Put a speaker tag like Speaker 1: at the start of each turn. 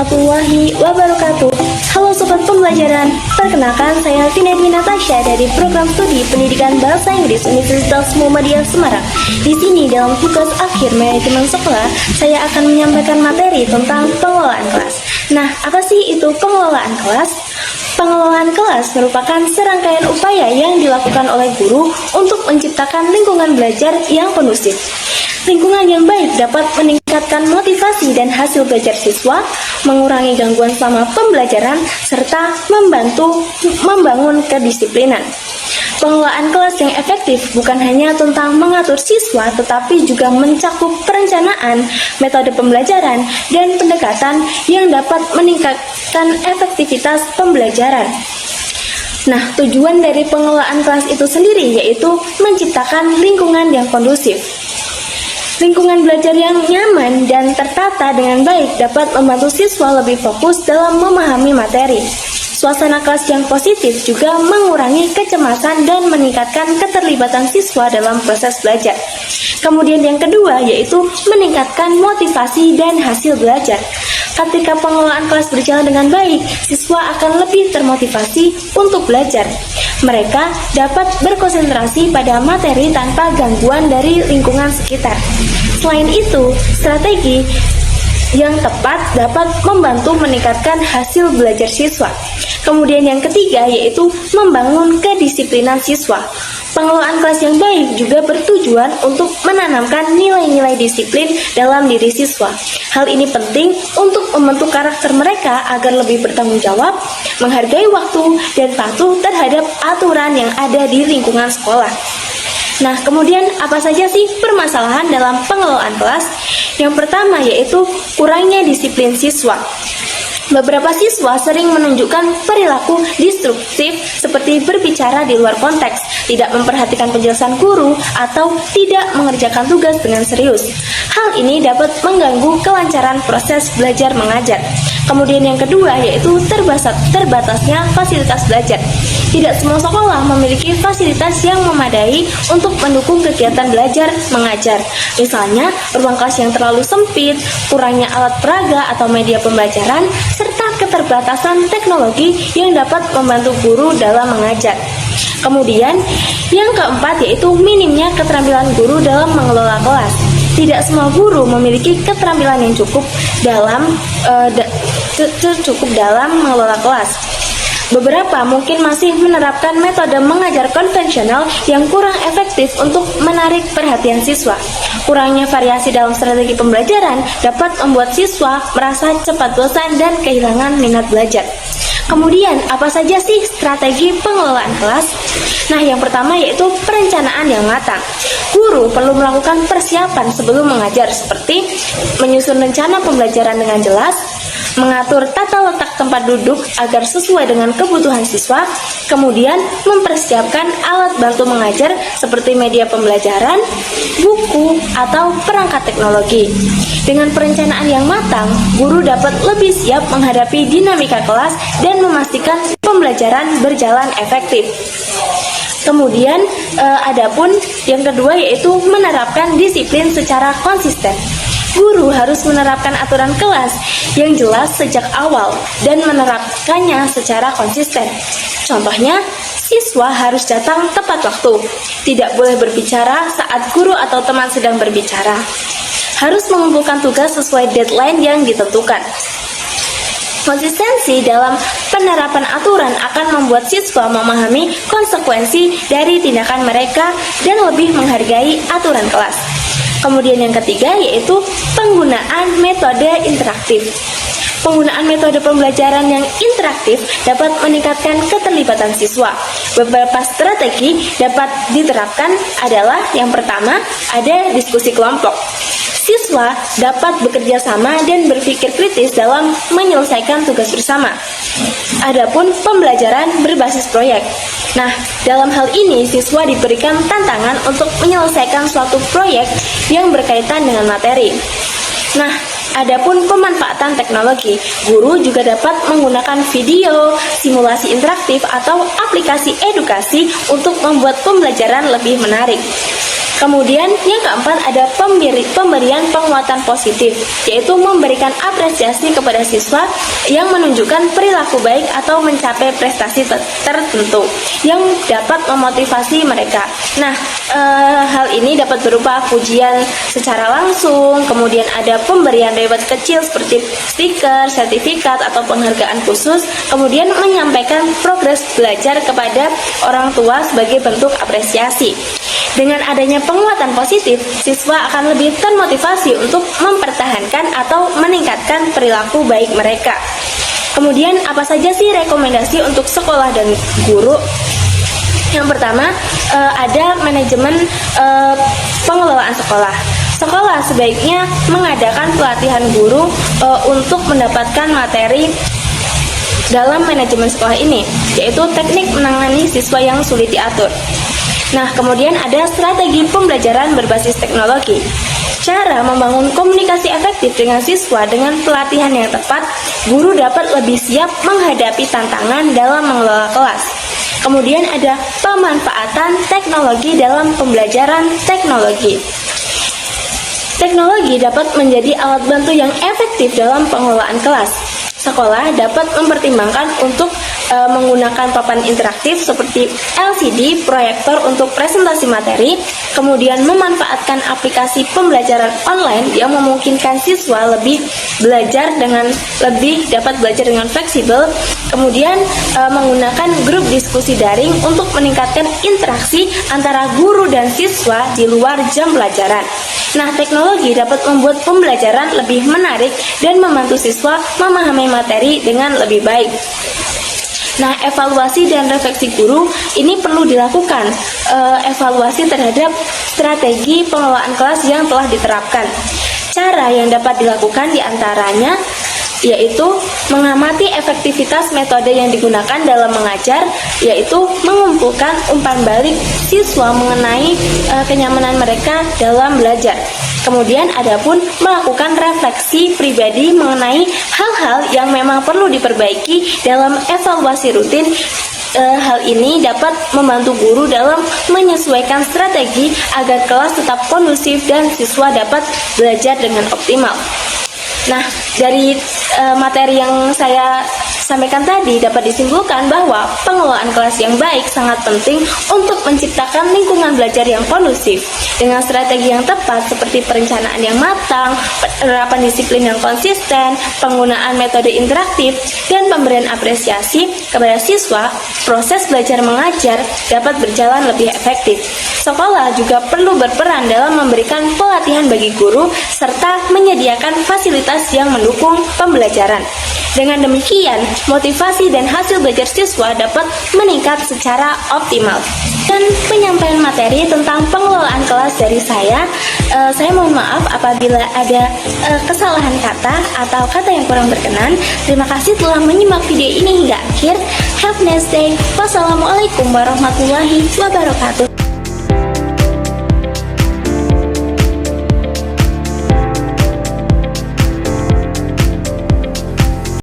Speaker 1: warahmatullahi wabarakatuh. Halo Sobat Pembelajaran, perkenalkan saya Tina Dwi Natasha dari Program Studi Pendidikan Bahasa Inggris Universitas Muhammadiyah Semarang. Di sini dalam tugas akhir manajemen sekolah, saya akan menyampaikan materi tentang pengelolaan kelas. Nah, apa sih itu pengelolaan kelas? Pengelolaan kelas merupakan serangkaian upaya yang dilakukan oleh guru untuk menciptakan lingkungan belajar yang kondusif. Lingkungan yang baik dapat meningkatkan motivasi dan hasil belajar siswa, mengurangi gangguan selama pembelajaran, serta membantu membangun kedisiplinan. Pengelolaan kelas yang efektif bukan hanya tentang mengatur siswa, tetapi juga mencakup perencanaan, metode pembelajaran, dan pendekatan yang dapat meningkatkan efektivitas pembelajaran. Nah, tujuan dari pengelolaan kelas itu sendiri yaitu menciptakan lingkungan yang kondusif. Lingkungan belajar yang nyaman dan tertata dengan baik dapat membantu siswa lebih fokus dalam memahami materi. Suasana kelas yang positif juga mengurangi kecemasan dan meningkatkan keterlibatan siswa dalam proses belajar. Kemudian yang kedua yaitu meningkatkan motivasi dan hasil belajar. Ketika pengelolaan kelas berjalan dengan baik, siswa akan lebih termotivasi untuk belajar. Mereka dapat berkonsentrasi pada materi tanpa gangguan dari lingkungan sekitar. Selain itu, strategi yang tepat dapat membantu meningkatkan hasil belajar siswa. Kemudian yang ketiga yaitu membangun kedisiplinan siswa. Pengelolaan kelas yang baik juga bertujuan untuk menanamkan nilai-nilai disiplin dalam diri siswa. Hal ini penting untuk membentuk karakter mereka agar lebih bertanggung jawab, menghargai waktu, dan patuh terhadap aturan yang ada di lingkungan sekolah. Nah, kemudian apa saja sih permasalahan dalam pengelolaan kelas? Yang pertama yaitu kurangnya disiplin siswa. Beberapa siswa sering menunjukkan perilaku destruktif seperti berbicara di luar konteks, tidak memperhatikan penjelasan guru, atau tidak mengerjakan tugas dengan serius. Hal ini dapat mengganggu kelancaran proses belajar mengajar. Kemudian yang kedua yaitu terbatasnya fasilitas belajar. Tidak semua sekolah memiliki fasilitas yang memadai untuk mendukung kegiatan belajar mengajar. Misalnya, ruang kelas yang terlalu sempit, kurangnya alat peraga atau media pembelajaran, serta keterbatasan teknologi yang dapat membantu guru dalam mengajar. Kemudian, yang keempat yaitu minimnya keterampilan guru dalam mengelola kelas. Tidak semua guru memiliki keterampilan yang cukup dalam mengelola kelas. Beberapa mungkin masih menerapkan metode mengajar konvensional yang kurang efektif untuk menarik perhatian siswa. Kurangnya variasi dalam strategi pembelajaran dapat membuat siswa merasa cepat bosan dan kehilangan minat belajar. Kemudian, apa saja sih strategi pengelolaan kelas? Nah, yang pertama yaitu perencanaan yang matang. Guru perlu melakukan persiapan sebelum mengajar seperti menyusun rencana pembelajaran dengan jelas, mengatur tata letak tempat duduk agar sesuai dengan kebutuhan siswa, kemudian mempersiapkan alat bantu mengajar seperti media pembelajaran, buku, atau perangkat teknologi. Dengan perencanaan yang matang, guru dapat lebih siap menghadapi dinamika kelas dan memastikan pembelajaran berjalan efektif. Kemudian, adapun yang kedua yaitu menerapkan disiplin secara konsisten. Guru harus menerapkan aturan kelas yang jelas sejak awal dan menerapkannya secara konsisten. Contohnya, siswa harus datang tepat waktu, tidak boleh berbicara saat guru atau teman sedang berbicara. Harus mengumpulkan tugas sesuai deadline yang ditentukan. Konsistensi dalam penerapan aturan akan membuat siswa memahami konsekuensi dari tindakan mereka dan lebih menghargai aturan kelas. Kemudian yang ketiga yaitu penggunaan metode interaktif. Penggunaan metode pembelajaran yang interaktif dapat meningkatkan keterlibatan siswa. Beberapa strategi dapat diterapkan adalah yang pertama ada diskusi kelompok. Siswa dapat bekerja sama dan berpikir kritis dalam menyelesaikan tugas bersama. Adapun pembelajaran berbasis proyek. Nah, dalam hal ini siswa diberikan tantangan untuk menyelesaikan suatu proyek yang berkaitan dengan materi. Nah, adapun pemanfaatan teknologi, guru juga dapat menggunakan video, simulasi interaktif, atau aplikasi edukasi untuk membuat pembelajaran lebih menarik. Kemudian yang keempat ada pemberian penguatan positif, yaitu memberikan apresiasi kepada siswa yang menunjukkan perilaku baik atau mencapai prestasi tertentu yang dapat memotivasi mereka. Nah, hal ini dapat berupa pujian secara langsung, kemudian ada pemberian reward kecil seperti stiker, sertifikat, atau penghargaan khusus, kemudian menyampaikan progres belajar kepada orang tua sebagai bentuk apresiasi. Dengan adanya penguatan positif, siswa akan lebih termotivasi untuk mempertahankan atau meningkatkan perilaku baik mereka. Kemudian apa saja sih rekomendasi untuk sekolah dan guru? Yang pertama, ada manajemen pengelolaan sekolah. Sekolah sebaiknya mengadakan pelatihan guru untuk mendapatkan materi dalam manajemen sekolah ini, yaitu teknik menangani siswa yang sulit diatur. Nah, kemudian ada strategi pembelajaran berbasis teknologi. Cara membangun komunikasi efektif dengan siswa dengan pelatihan yang tepat, guru dapat lebih siap menghadapi tantangan dalam mengelola kelas. Kemudian ada pemanfaatan teknologi dalam pembelajaran teknologi. Teknologi dapat menjadi alat bantu yang efektif dalam pengelolaan kelas. Sekolah dapat mempertimbangkan untuk menggunakan papan interaktif seperti LCD, proyektor untuk presentasi materi, kemudian memanfaatkan aplikasi pembelajaran online yang memungkinkan siswa dapat belajar dengan fleksibel, kemudian menggunakan grup diskusi daring untuk meningkatkan interaksi antara guru dan siswa di luar jam pelajaran. Nah, teknologi dapat membuat pembelajaran lebih menarik dan membantu siswa memahami materi dengan lebih baik. Nah, evaluasi dan refleksi guru ini perlu dilakukan. Evaluasi terhadap strategi pengelolaan kelas yang telah diterapkan. Cara yang dapat dilakukan diantaranya yaitu mengamati efektivitas metode yang digunakan dalam mengajar, yaitu mengumpulkan umpan balik siswa mengenai kenyamanan mereka dalam belajar. Kemudian adapun melakukan refleksi pribadi mengenai hal-hal yang memang perlu diperbaiki dalam evaluasi rutin. Hal ini dapat membantu guru dalam menyesuaikan strategi agar kelas tetap kondusif dan siswa dapat belajar dengan optimal. Nah, dari materi yang saya sampaikan tadi dapat disimpulkan bahwa pengelolaan kelas yang baik sangat penting untuk menciptakan lingkungan belajar yang kondusif. Dengan strategi yang tepat seperti perencanaan yang matang, penerapan disiplin yang konsisten, penggunaan metode interaktif, dan pemberian apresiasi kepada siswa, proses belajar mengajar dapat berjalan lebih efektif. Sekolah juga perlu berperan dalam memberikan pelatihan bagi guru serta menyediakan fasilitas yang mendukung pembelajaran. Dengan demikian, motivasi dan hasil belajar siswa dapat meningkat secara optimal. Dan penyampaian materi tentang pengelolaan kelas dari saya mohon maaf apabila ada kesalahan kata atau kata yang kurang berkenan. Terima kasih telah menyimak video ini hingga akhir. Have a nice day. Wassalamualaikum warahmatullahi wabarakatuh.